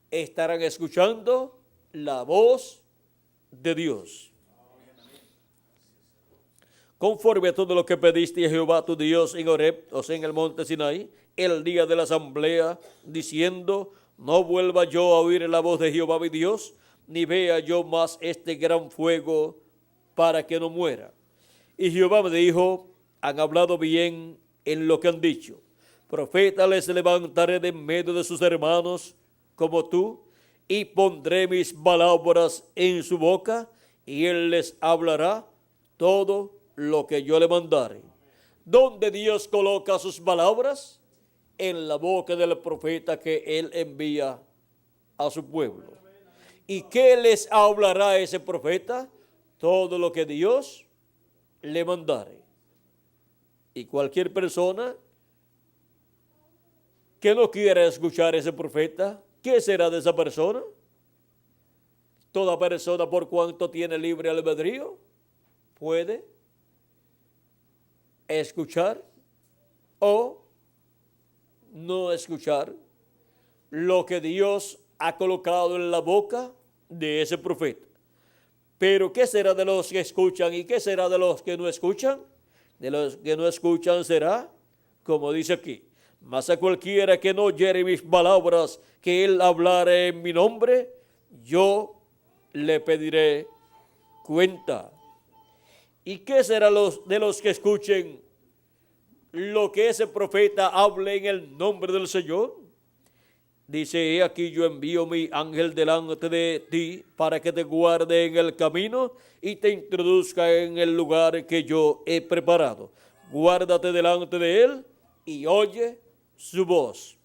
estarán escuchando la voz de Dios. Conforme a todo lo que pediste a Jehová tu Dios en Horeb, o sea, en el monte Sinaí, el día de la asamblea, diciendo: no vuelva yo a oír la voz de Jehová mi Dios, ni vea yo más este gran fuego, para que no muera. Y Jehová me dijo: han hablado bien en lo que han dicho. Profeta les levantaré de en medio de sus hermanos como tú, y pondré mis palabras en su boca, y él les hablará todo lo que yo le mandare. ¿Dónde Dios coloca sus palabras? En la boca del profeta que él envía a su pueblo. ¿Y qué les hablará ese profeta? Todo lo que Dios le mandare. Y cualquier persona que no quiera escuchar a ese profeta, ¿qué será de esa persona? Toda persona, por cuanto tiene libre albedrío, puede escuchar o no escuchar lo que Dios ha colocado en la boca de ese profeta. Pero ¿qué será de los que escuchan y qué será de los que no escuchan? De los que no escuchan será, como dice aquí, mas a cualquiera que no oyere mis palabras, que él hablare en mi nombre, yo le pediré cuenta. ¿Y qué será de los que escuchen lo que ese profeta hable en el nombre del Señor? Dice, he aquí yo envío mi ángel delante de ti para que te guarde en el camino y te introduzca en el lugar que yo he preparado. Guárdate delante de él y oye su voz.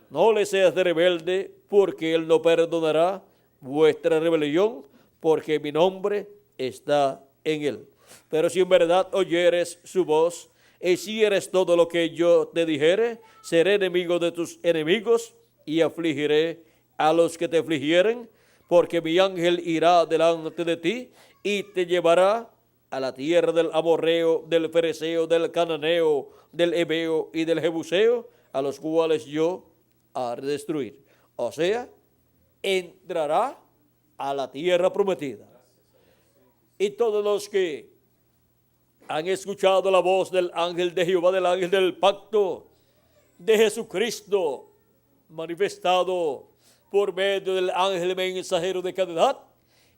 No le seas rebelde, porque él no perdonará vuestra rebelión, porque mi nombre está en él. Pero si en verdad oyeres su voz, y si eres todo lo que yo te dijere, seré enemigo de tus enemigos, y afligiré a los que te afligieren, porque mi ángel irá delante de ti y te llevará a la tierra del amorreo, del fereceo, del cananeo, del heveo y del jebuseo, a los cuales yo haré destruir. O sea, entrará a la tierra prometida. Y todos los que han escuchado la voz del ángel de Jehová, del ángel del pacto, de Jesucristo, manifestado por medio del ángel mensajero de cada edad,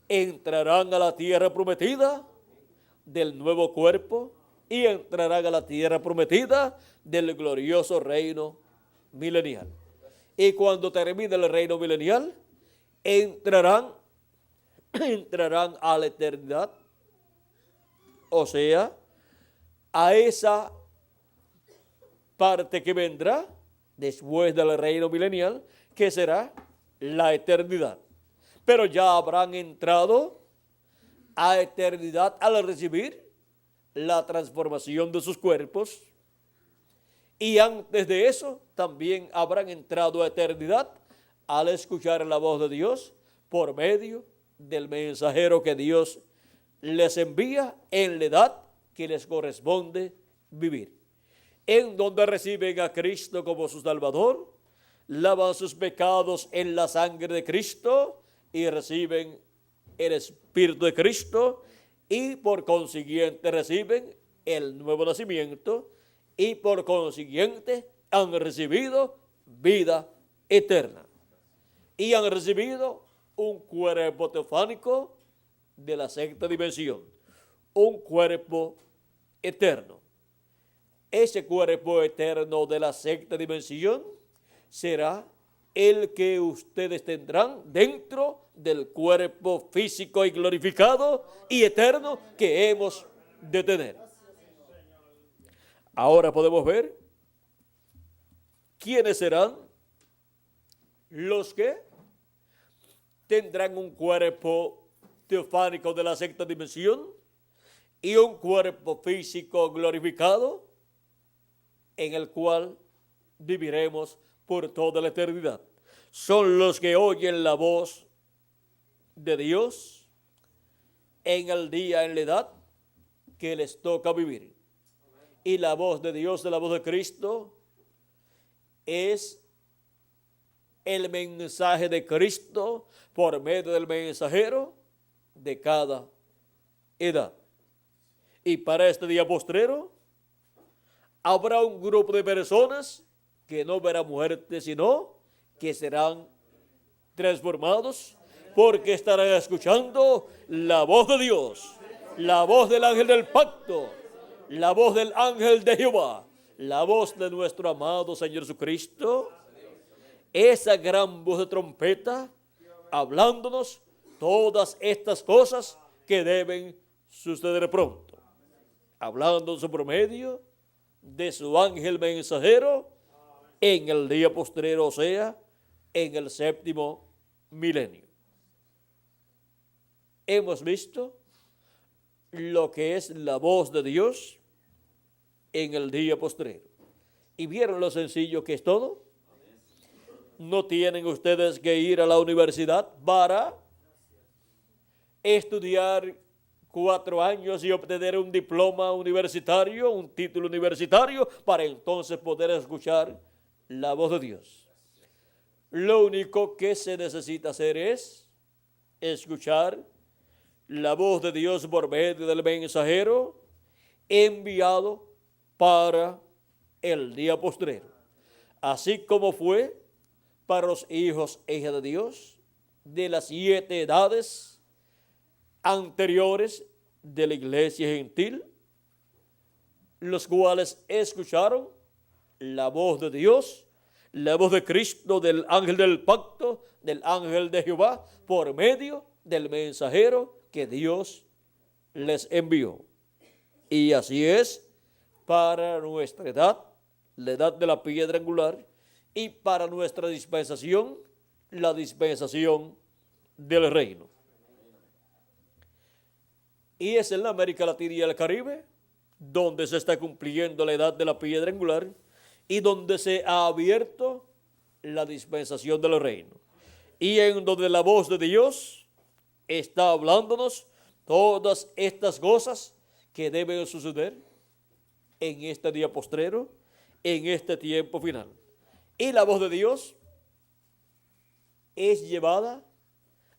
entrarán a la tierra prometida del nuevo cuerpo y entrarán a la tierra prometida del glorioso reino milenial. Y cuando termine el reino milenial, entrarán a la eternidad, o sea, a esa parte que vendrá después del reino milenial, que será la eternidad. Pero ya habrán entrado a eternidad al recibir la transformación de sus cuerpos, y antes de eso también habrán entrado a eternidad al escuchar la voz de Dios por medio del mensajero que Dios les envía en la edad que les corresponde vivir, en donde reciben a Cristo como su Salvador, lavan sus pecados en la sangre de Cristo y reciben el Espíritu de Cristo, y por consiguiente reciben el nuevo nacimiento, y por consiguiente han recibido vida eterna y han recibido un cuerpo teofánico de la sexta dimensión, un cuerpo eterno. Ese cuerpo eterno de la sexta dimensión será el que ustedes tendrán dentro del cuerpo físico y glorificado y eterno que hemos de tener. Ahora podemos ver quiénes serán los que tendrán un cuerpo teofánico de la sexta dimensión y un cuerpo físico glorificado, en el cual viviremos por toda la eternidad. Son los que oyen la voz de Dios en el día, en la edad que les toca vivir. Y la voz de Dios, la voz de Cristo, es el mensaje de Cristo por medio del mensajero de cada edad. Y para este día postrero habrá un grupo de personas que no verán muerte, sino que serán transformados, porque estarán escuchando la voz de Dios, la voz del ángel del pacto, la voz del ángel de Jehová, la voz de nuestro amado Señor Jesucristo, esa gran voz de trompeta, hablándonos todas estas cosas que deben suceder pronto, hablándonos por medio de su ángel mensajero en el día postrero, o sea, en el séptimo milenio. Hemos visto lo que es la voz de Dios en el día postrero. ¿Y vieron lo sencillo que es todo? No tienen ustedes que ir a la universidad para estudiar 4 años y obtener un diploma universitario, un título universitario, para entonces poder escuchar la voz de Dios. Lo único que se necesita hacer es escuchar la voz de Dios por medio del mensajero enviado para el día postrero. Así como fue para los hijos e hijas de Dios de las 7 edades anteriores de la iglesia gentil, los cuales escucharon la voz de Dios, la voz de Cristo, del ángel del pacto, del ángel de Jehová, por medio del mensajero que Dios les envió. Y así es para nuestra edad, la edad de la piedra angular, y para nuestra dispensación, la dispensación del reino. Y es en la América Latina y el Caribe donde se está cumpliendo la edad de la piedra angular y donde se ha abierto la dispensación del reino. Y en donde la voz de Dios está hablándonos todas estas cosas que deben suceder en este día postrero, en este tiempo final. Y la voz de Dios es llevada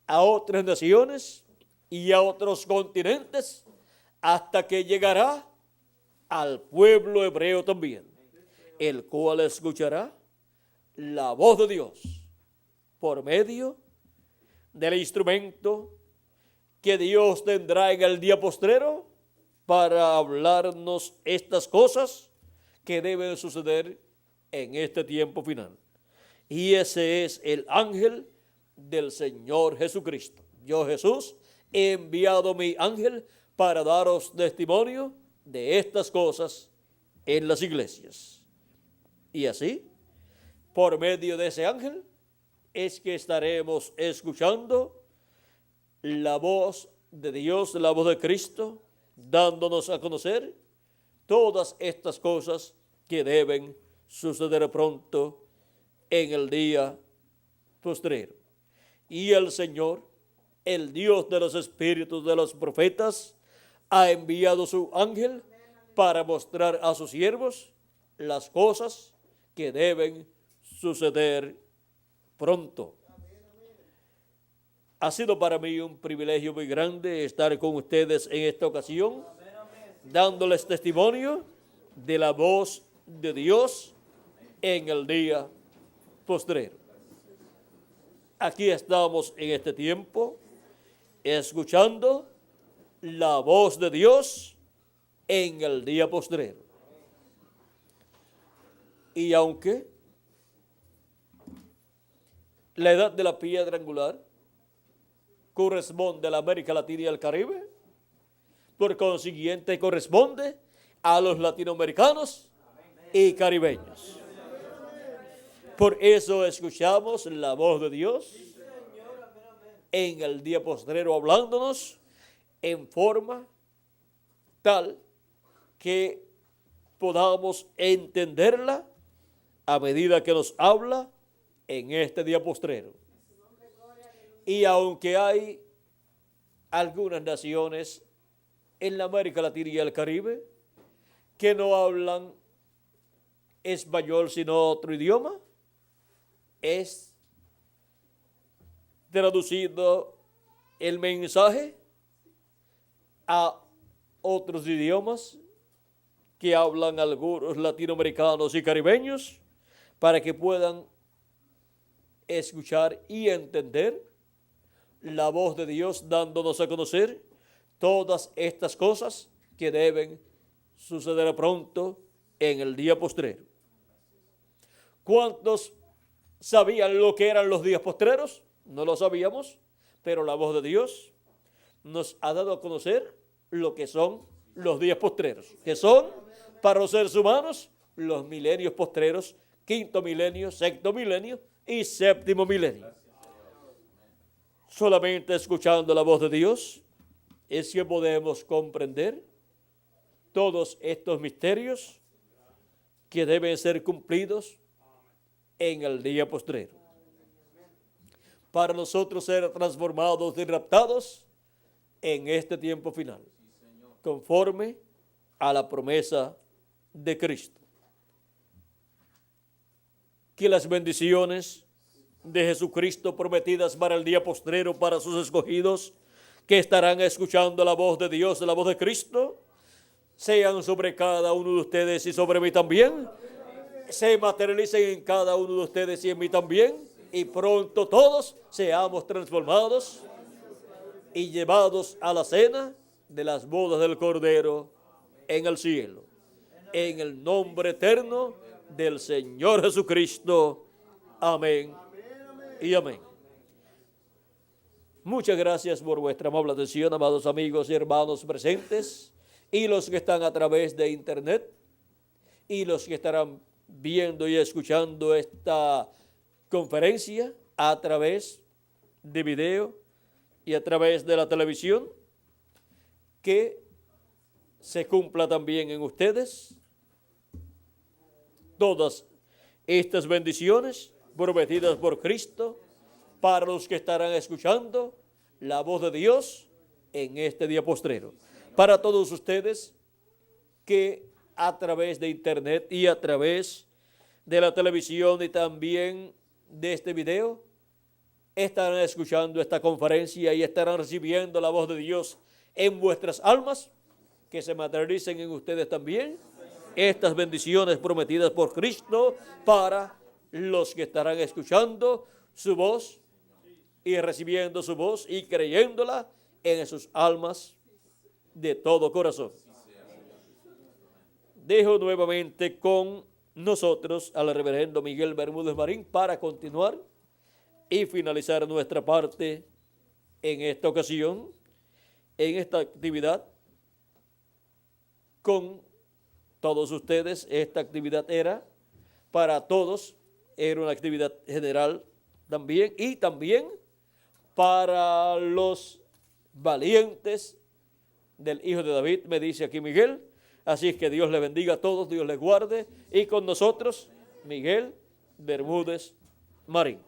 a otras naciones y a otros continentes hasta que llegará al pueblo hebreo también, el cual escuchará la voz de Dios por medio del instrumento que Dios tendrá en el día postrero para hablarnos estas cosas que deben suceder en este tiempo final. Y ese es el ángel del Señor Jesucristo. Yo, Jesús, he enviado mi ángel para daros testimonio de estas cosas en las iglesias. Y así, por medio de ese ángel, es que estaremos escuchando la voz de Dios, la voz de Cristo, dándonos a conocer todas estas cosas que deben suceder pronto en el día postrero. Y el Señor, el Dios de los espíritus de los profetas, ha enviado su ángel para mostrar a sus siervos las cosas que deben suceder pronto. Ha sido para mí un privilegio muy grande estar con ustedes en esta ocasión, dándoles testimonio de la voz de Dios en el día postrero. Aquí estamos en este tiempo escuchando la voz de Dios en el día postrero. Y aunque la edad de la piedra angular corresponde a la América Latina y al Caribe, por consiguiente corresponde a los latinoamericanos y caribeños. Por eso escuchamos la voz de Dios en el día postrero hablándonos en forma tal que podamos entenderla a medida que nos habla en este día postrero. Y aunque hay algunas naciones en la América Latina y el Caribe que no hablan español sino otro idioma, es traducido el mensaje a otros idiomas que hablan algunos latinoamericanos y caribeños para que puedan escuchar y entender la voz de Dios dándonos a conocer todas estas cosas que deben suceder pronto en el día postrero. ¿Cuántos sabían lo que eran los días postreros? No lo sabíamos, pero la voz de Dios nos ha dado a conocer lo que son los días postreros, que son para los seres humanos los milenios postreros, 5.º milenio, 6.º milenio y 7.º milenio. Solamente escuchando la voz de Dios es que podemos comprender todos estos misterios que deben ser cumplidos en el día postrero. para nosotros ser transformados y raptados en este tiempo final, conforme a la promesa de Cristo. Que las bendiciones de Jesucristo prometidas para el día postrero para sus escogidos que estarán escuchando la voz de Dios, la voz de Cristo, sean sobre cada uno de ustedes y sobre mí también, se materialicen en cada uno de ustedes y en mí también, y pronto todos seamos transformados y llevados a la cena de las bodas del Cordero en el cielo. En el nombre eterno del Señor Jesucristo. Amén y amén. Muchas gracias por vuestra amable atención, amados amigos y hermanos presentes, y los que están a través de internet, y los que estarán viendo y escuchando esta conferencia a través de video y a través de la televisión. Que se cumpla también en ustedes todas estas bendiciones prometidas por Cristo para los que estarán escuchando la voz de Dios en este día postrero. Para todos ustedes que a través de internet y a través de la televisión y también de este video estarán escuchando esta conferencia y estarán recibiendo la voz de Dios en vuestras almas, que se materialicen en ustedes también estas bendiciones prometidas por Cristo para los que estarán escuchando su voz y recibiendo su voz y creyéndola en sus almas de todo corazón. Dejo nuevamente con nosotros al reverendo Miguel Bermúdez Marín para continuar y finalizar nuestra parte en esta ocasión, en esta actividad con todos ustedes. Esta actividad era para todos, era una actividad general también, y también para los valientes del Hijo de David, me dice aquí Miguel. Así es que Dios les bendiga a todos, Dios les guarde, y con nosotros Miguel Bermúdez Marín.